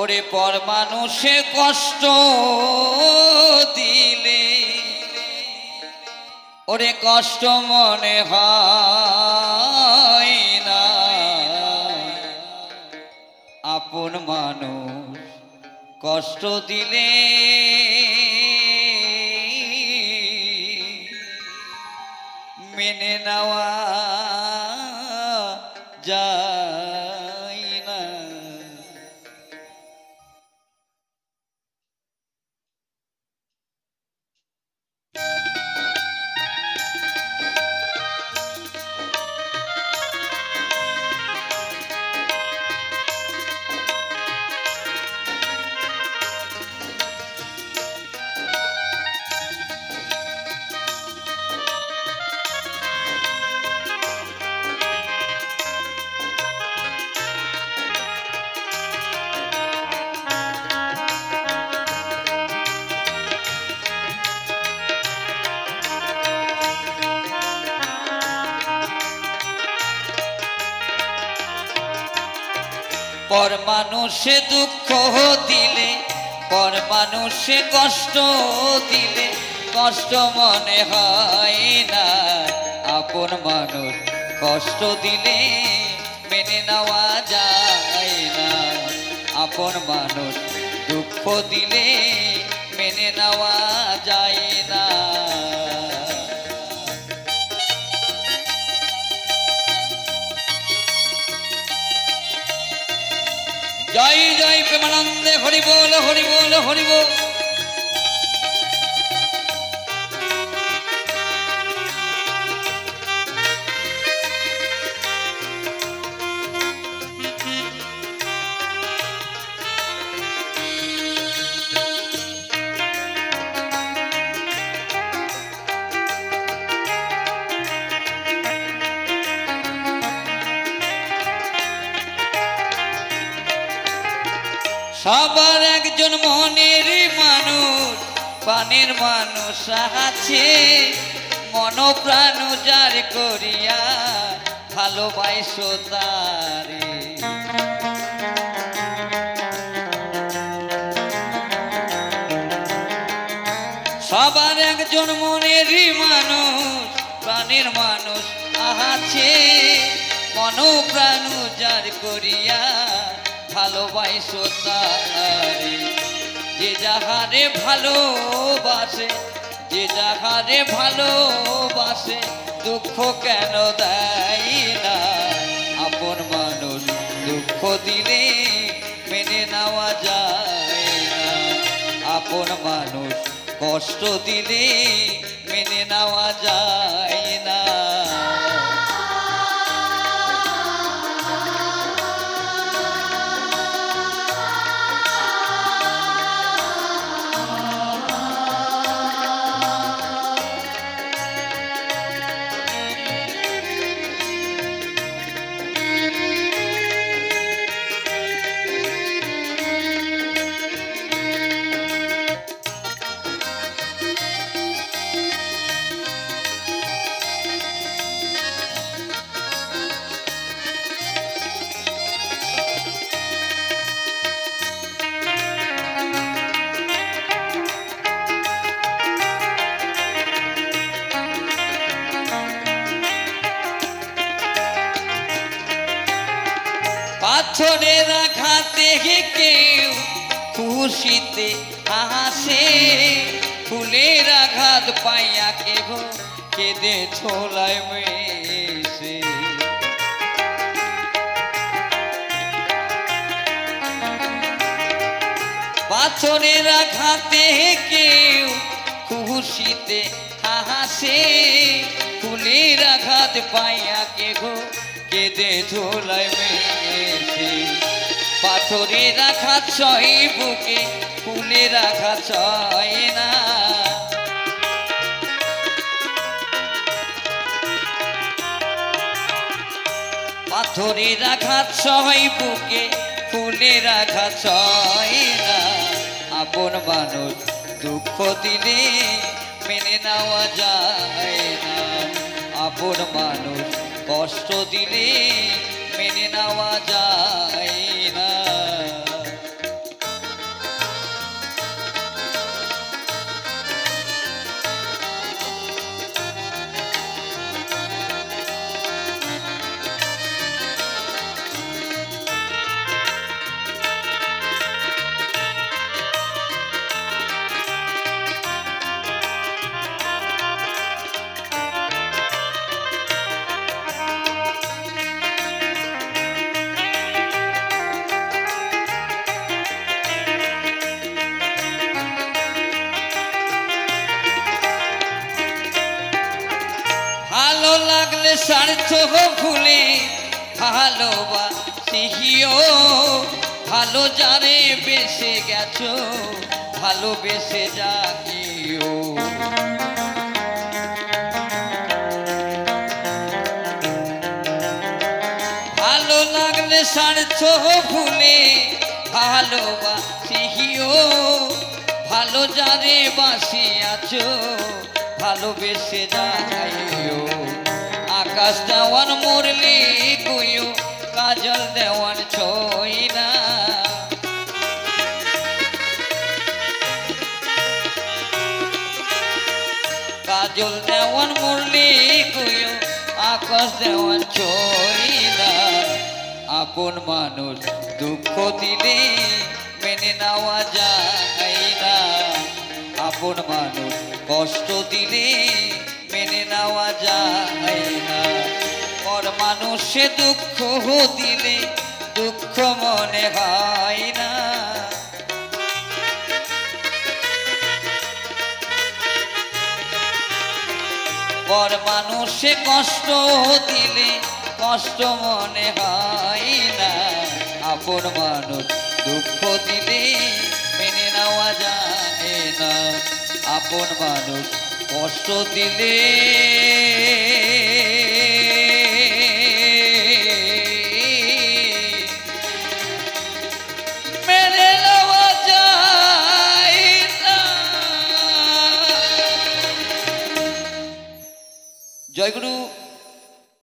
ওরে পর মানুষে কষ্ট দিলে ওরে কষ্ট মনে হয় না, আপন মানুষ কষ্ট দিলে মেনে নেওয়া যায় না। পর মানুষে দুঃখ দিলে পর মানুষে কষ্ট দিলে কষ্ট মনে হয় না, আপন মানুষ কষ্ট দিলে মেনে নেওয়া যায় না, আপন মানুষ দুঃখ দিলে মেনে নেওয়া যায় না। জয় জয় প্রেমানন্দে হরি বল হরি বল হরি বল। সবার একজন মনের মানুষ প্রাণের মানুষ আছে, মন প্রাণ যার করিয়া ভালোবাসো তারে। সবার একজন মনের মানুষ প্রাণের মানুষ আছে, মন প্রাণ যার করিয়া ভালোবাসো তারে। যে যাহারে ভালোবাসে যে যাহারে ভালোবাসে দুঃখ কেন দেয় না, আপন মানুষ দুঃখ দিলে মেনে নেওয়া যায় না, আপন মানুষ কষ্ট দিলে মেনে নেওয়া যায় না। পাথরের আঘাতে কেউ খুশিতে হাসে, ফুলের আঘাত পাইয়া কেহ কেঁদে ছোলায় মেশে। পাথরের আঘাতে কেউ খুশিতে হাসে, ফুলের আঘাত পাইয়া কেহ কেঁদে ঝোলায় মেশে। পাথরের আঘাত সহে বুকে ফুলের আঘাত সয় না, পাথরের আঘাত সহে বুকে ফুলের আঘাত সয় না, আপন মানুষ দুঃখ দিলে মেনে নেওয়া যায় না, আপন মানুষ কষ্ট দিলে মেনে নেওয়া যায় না। ভালো লাগলে স্বার্থ ভুলে ভালোবাসিও, ভালো যারে বেসে গেছো ভালোবেসে যাকিও। ভালো লাগলে স্বার্থ ভুলে ভালোবাসিও, ভালো যারে বাসি আছো ভালোবেসে যাইও। আকাশ দেওয়ান মরলে কইও কাজল দেওয়ান ছই না। কাজল দেওয়ান মরলে কইও আকাশ দেওয়ান ছই না। আপন মানুষ দুঃখ দিলে মেনে নেওয়া যায় না। আপন মানুষ কষ্ট দিলে মেনে নেওয়া যায় না। পর মানুষে দুঃখ দিলে দুঃখ মনে হয় না। পর মানুষে কষ্ট দিলে কষ্ট মনে হয় না। আপন মানুষ দুঃখ দিলে মেনে নেওয়া যায় না। আপন মানুষ কষ্ট দিলে মেনে নেওয়া যায় না। জয় গুরু।